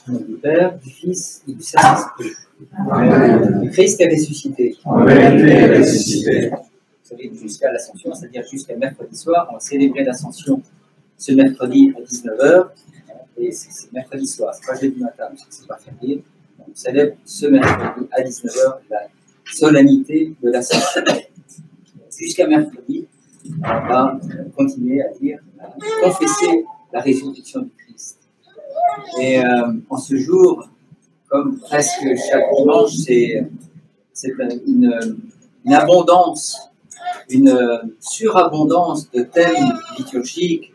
Au nom du Père, du Fils et du Saint-Esprit. Le Christ est ressuscité. Amen. Il est ressuscité. Vous savez, jusqu'à l'Ascension, c'est-à-dire jusqu'à mercredi soir, on va célébrer l'Ascension ce mercredi à 19h. Et c'est mercredi soir, c'est pas jeudi matin, parce que c'est pas férié. On célèbre ce mercredi à 19h la solennité de l'Ascension. Jusqu'à mercredi, on va continuer à dire, à confesser la résurrection du Christ. Et en ce jour, comme presque chaque dimanche, c'est une abondance, une surabondance de thèmes liturgiques.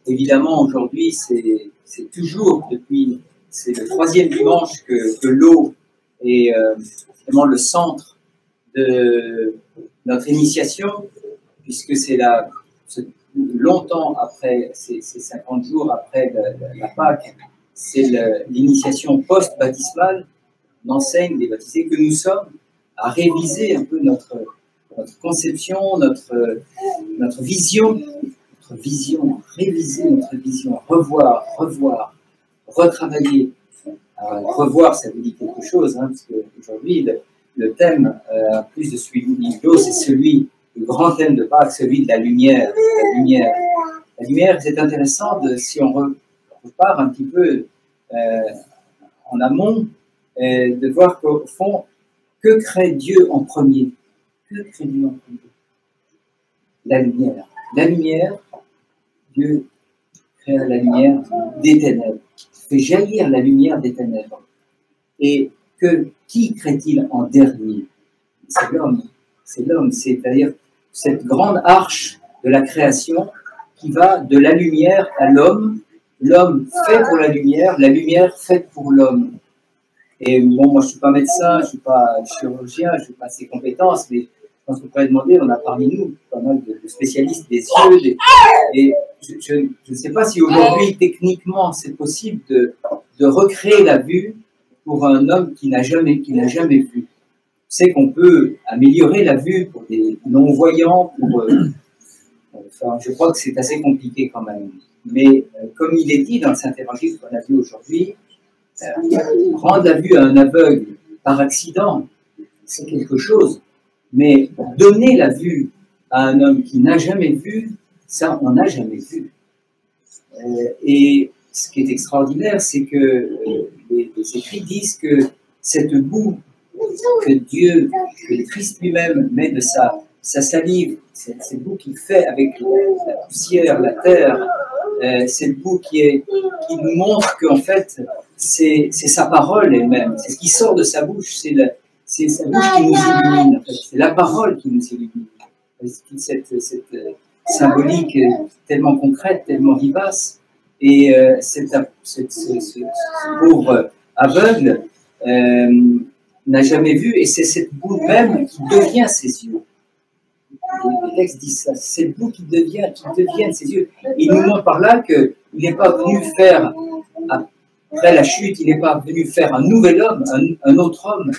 Évidemment, aujourd'hui, c'est toujours, c'est le troisième dimanche que l'eau est vraiment le centre de notre initiation, puisque c'est longtemps après, c'est 50 jours après la Pâque, c'est l'initiation post-baptismale. On enseigne les baptisés que nous sommes à réviser un peu notre conception, notre vision, réviser notre vision, revoir, retravailler. Alors, revoir, ça veut dire quelque chose, hein, parce qu'aujourd'hui, le thème, plus de celui du livre, c'est le grand thème de Pâques, celui de la lumière. La lumière, c'est intéressant, si on repart un petit peu en amont, de voir qu'au fond, que crée Dieu en premier? Que crée Dieu en premier? La lumière. La lumière, Dieu crée la lumière des ténèbres, fait jaillir la lumière des ténèbres. Et qui crée-t-il en dernier? C'est l'homme. C'est l'homme, c'est-à-dire cette grande arche de la création qui va de la lumière à l'homme. L'homme fait pour la lumière faite pour l'homme. Et bon, moi je ne suis pas médecin, je ne suis pas chirurgien, je n'ai pas ces compétences, mais je pense qu'on pourrait demander, on a parmi nous pas mal de spécialistes des yeux, et je ne sais pas si aujourd'hui, techniquement, c'est possible de recréer la vue pour un homme qui n'a jamais vu. C'est qu'on peut améliorer la vue pour des non-voyants, enfin, je crois que c'est assez compliqué quand même. Mais comme il est dit dans le Saint-Évangile qu'on a vu aujourd'hui, rendre la vue à un aveugle par accident, c'est quelque chose. Mais donner la vue à un homme qui n'a jamais vu, ça, on n'a jamais vu. Et ce qui est extraordinaire, c'est que les écrits disent que cette boue que le Christ lui-même met de sa salive, cette boue qu'il fait avec la poussière, la terre, cette boue qui nous montre qu'en fait, c'est sa parole elle-même, c'est ce qui sort de sa bouche, c'est sa bouche qui nous illumine, en fait. C'est la parole qui nous illumine. Toute cette symbolique tellement concrète, tellement vivace, et ce pauvre aveugle n'a jamais vu, et c'est cette boue même qui devient ses yeux. Le texte dit ça, c'est cette boue qui deviennent ses yeux. Il nous montre par là qu'il n'est pas venu faire, après la chute, il n'est pas venu faire un nouvel homme, un autre homme,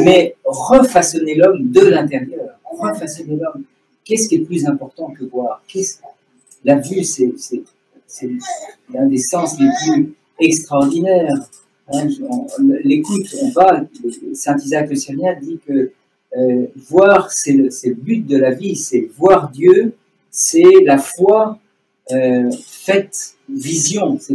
mais refaçonner l'homme de l'intérieur. Refaçonner l'homme. Qu'est-ce qui est plus important que voir? La vue, c'est l'un des sens les plus extraordinaires. Hein, l'écoute, Saint Isaac le Syrien dit que voir, c'est le but de la vie, c'est voir Dieu, c'est la foi faite vision, c'est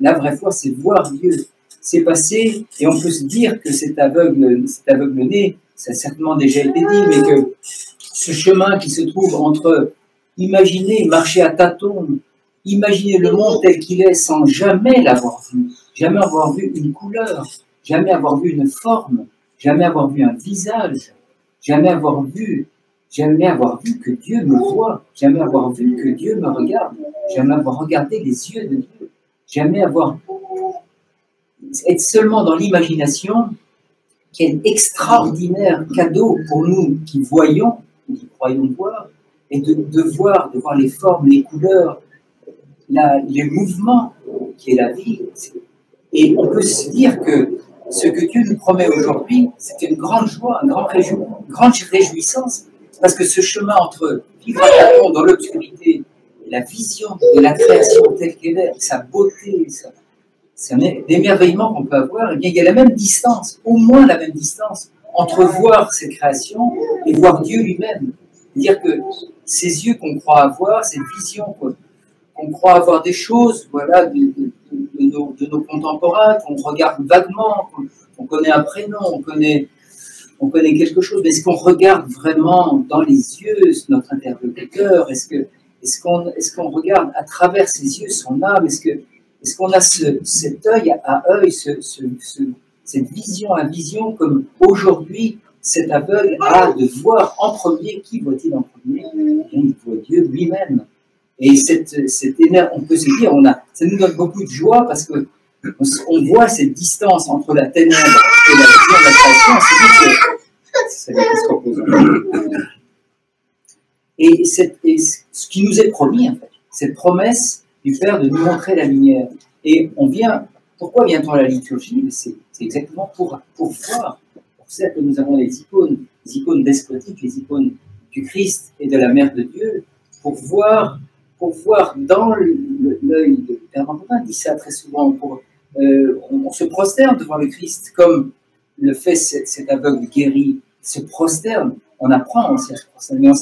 la vraie foi, c'est voir Dieu. C'est passé, et on peut se dire que cet aveugle-né, ça a certainement déjà été dit, mais que ce chemin qui se trouve entre imaginer marcher à tâtons, imaginer le monde tel qu'il est sans jamais l'avoir vu, jamais avoir vu une couleur, jamais avoir vu une forme, jamais avoir vu un visage, jamais avoir vu que Dieu me voit, jamais avoir vu que Dieu me regarde, jamais avoir regardé les yeux de Dieu, jamais avoir... Être seulement dans l'imagination, quel extraordinaire cadeau pour nous qui voyons, qui croyons voir, et de voir les formes, les couleurs, les mouvements qui est la vie. Et on peut se dire que ce que Dieu nous promet aujourd'hui, c'est une grande joie, une grande réjouissance, parce que ce chemin entre vivre à tâtons dans l'obscurité, la vision de la création telle qu'elle est, sa beauté, c'est un émerveillement qu'on peut avoir, eh bien, il y a la même distance, au moins la même distance, entre voir ses créations et voir Dieu lui-même. C'est-à-dire que ces yeux qu'on croit avoir, cette vision qu'on croit avoir des choses, voilà, de nos contemporains, qu'on regarde vaguement, qu'on connaît un prénom, on connaît quelque chose, mais est-ce qu'on regarde vraiment dans les yeux notre interlocuteur? Est-ce qu'on regarde à travers ses yeux son âme? Est-ce qu'on a cet œil à œil, cette vision à vision, comme aujourd'hui cet aveugle a de voir en premier? Qui voit-il en premier? Il voit Dieu lui-même. Et on peut se dire, ça nous donne beaucoup de joie parce que on voit cette distance entre la ténèbre et la vision de la création. C'est dit que et ce qui nous est promis, en fait, cette promesse du Père de nous montrer la lumière. Et pourquoi vient-on à la liturgie? C'est exactement pour voir. Pour ça que nous avons les icônes despotiques, les icônes du Christ et de la Mère de Dieu, pour voir dans l'œil de Père Martin dit ça très souvent. On se prosterne devant le Christ, comme le fait cet aveugle guéri, se prosterne. On apprend aussi à se prosterner, mais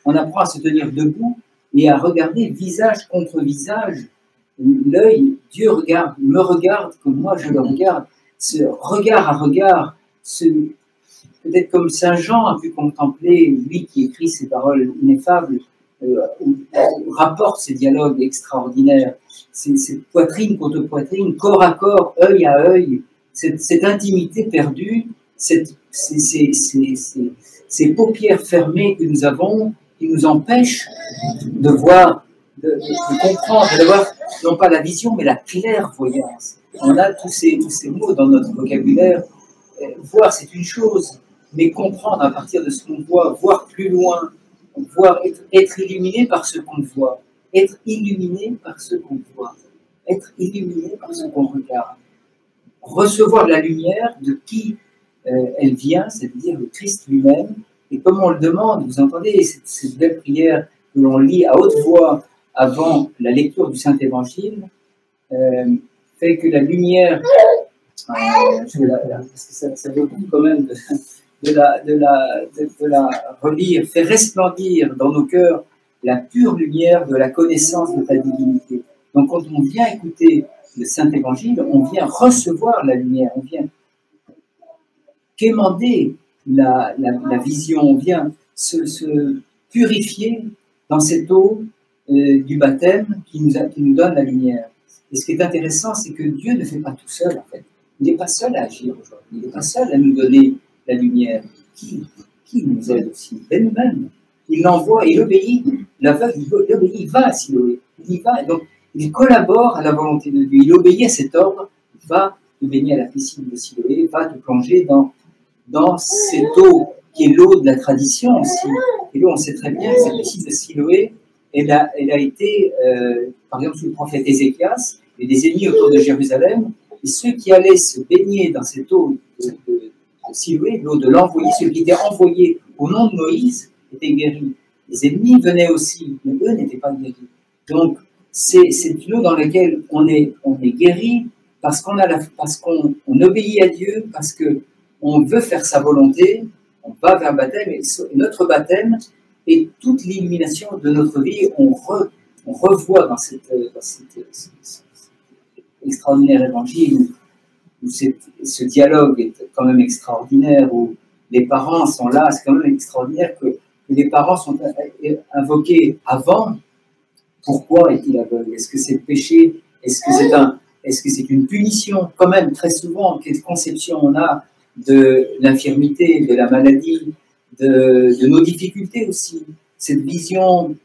on apprend à se tenir debout et à regarder visage contre visage. L'œil, Dieu me regarde comme moi je le regarde. Ce regard à regard, peut-être comme Saint Jean a pu contempler, lui qui écrit ces paroles ineffables, rapporte ces dialogues extraordinaires, cette poitrine contre poitrine, corps à corps, œil à œil, cette intimité perdue, ces paupières fermées que nous avons, qui nous empêchent de voir, de comprendre, d'avoir non pas la vision, mais la clairvoyance. On a tous ces mots dans notre vocabulaire. Voir, c'est une chose, mais comprendre à partir de ce qu'on voit, voir plus loin, voir, être illuminé par ce qu'on voit, être illuminé par ce qu'on voit, être illuminé par ce qu'on regarde, recevoir la lumière de qui elle vient, c'est-à-dire le Christ lui-même, et comme on le demande, vous entendez cette belle prière que l'on lit à haute voix avant la lecture du Saint-Évangile, fait que la lumière, parce que ça vaut quand même de la relire, fait resplendir dans nos cœurs la pure lumière de la connaissance de ta divinité. Donc quand on vient écouter le Saint-Évangile, on vient recevoir la lumière, on vient quémander la vision, on vient se purifier dans cette eau du baptême qui nous donne la lumière. Et ce qui est intéressant, c'est que Dieu ne fait pas tout seul, en fait. Il n'est pas seul à agir aujourd'hui, il n'est pas seul à nous donner la lumière. Qui nous aide aussi? Ben nous-mêmes. Il l'envoie, il obéit. L'aveugle, il obéit, il va à Siloé. Il y va, donc il collabore à la volonté de Dieu. Il obéit à cet ordre. Va te baigner à la piscine de Siloé, va te plonger dans cette eau qui est l'eau de la tradition aussi. Et là, on sait très bien que cette piscine de Siloé, elle a été, par exemple, sous le prophète Ézéchias, et des ennemis autour de Jérusalem, et ceux qui allaient se baigner dans cette eau de Siloé, l'eau de l'envoyé, ceux qui étaient envoyés au nom de Moïse, étaient guéris. Les ennemis venaient aussi, mais eux n'étaient pas guéris. Donc, c'est l'eau dans laquelle on est guéri parce qu'on obéit à Dieu, parce qu'on veut faire sa volonté, on va vers le baptême, et notre baptême et toute l'illumination de notre vie, on revoit dans cet extraordinaire évangile où ce dialogue est quand même extraordinaire, où les parents sont là. C'est quand même extraordinaire que les parents sont invoqués avant. Pourquoi est-il aveugle? Est-ce que c'est le péché? Est-ce que c'est une punition? Quand même, très souvent, quelle conception on a de l'infirmité, de la maladie, de nos difficultés aussi. Cette vision, je ne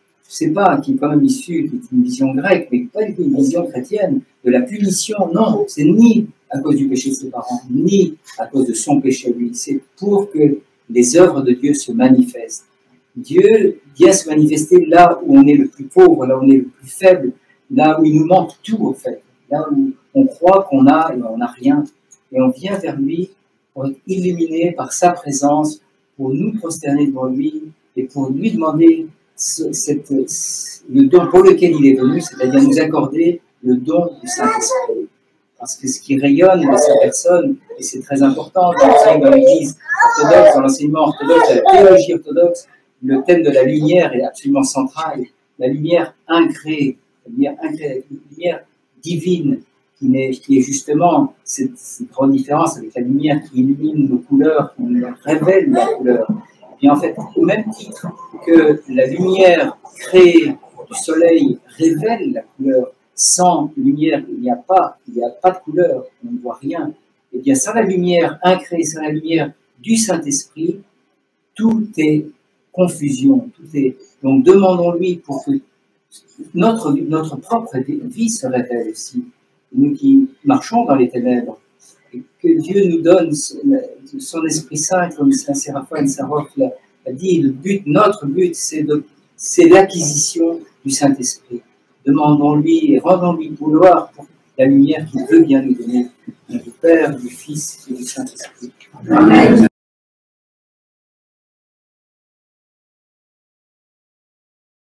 sais pas, qui est quand même issue d'une vision grecque, mais pas du tout une vision chrétienne, de la punition. Non, c'est ni à cause du péché de ses parents, ni à cause de son péché lui. C'est pour que les œuvres de Dieu se manifestent. Dieu vient se manifester là où on est le plus pauvre, là où on est le plus faible, là où il nous manque tout, en fait. Là où on croit qu'on a et on n'a rien. Et on vient vers lui pour être illuminé par sa présence, pour nous prosterner devant lui et pour lui demander le don pour lequel il est venu, c'est-à-dire nous accorder le don du Saint-Esprit. parce que ce qui rayonne de sa personne, et c'est très important dans l'Église orthodoxe, dans l'enseignement orthodoxe, la théologie orthodoxe, le thème de la lumière est absolument central. La lumière incréée, la lumière divine, qui est justement cette grande différence avec la lumière qui illumine nos couleurs, qui nous révèle la couleur. Et en fait, au même titre que la lumière créée du soleil révèle la couleur, sans lumière, il n'y a pas de couleur, on ne voit rien. Et bien, sans la lumière incréée, sans la lumière du Saint-Esprit, tout est confusion, tout est. Donc, demandons-lui pour que notre propre vie se révèle aussi. Nous qui marchons dans les ténèbres, et que Dieu nous donne son Esprit Saint, comme Saint Séraphin Sarov l'a dit, notre but, c'est l'acquisition du Saint-Esprit. Demandons-lui et rendons-lui gloire pour la lumière qu'il veut bien nous donner, du Père, du Fils et du Saint-Esprit. Amen.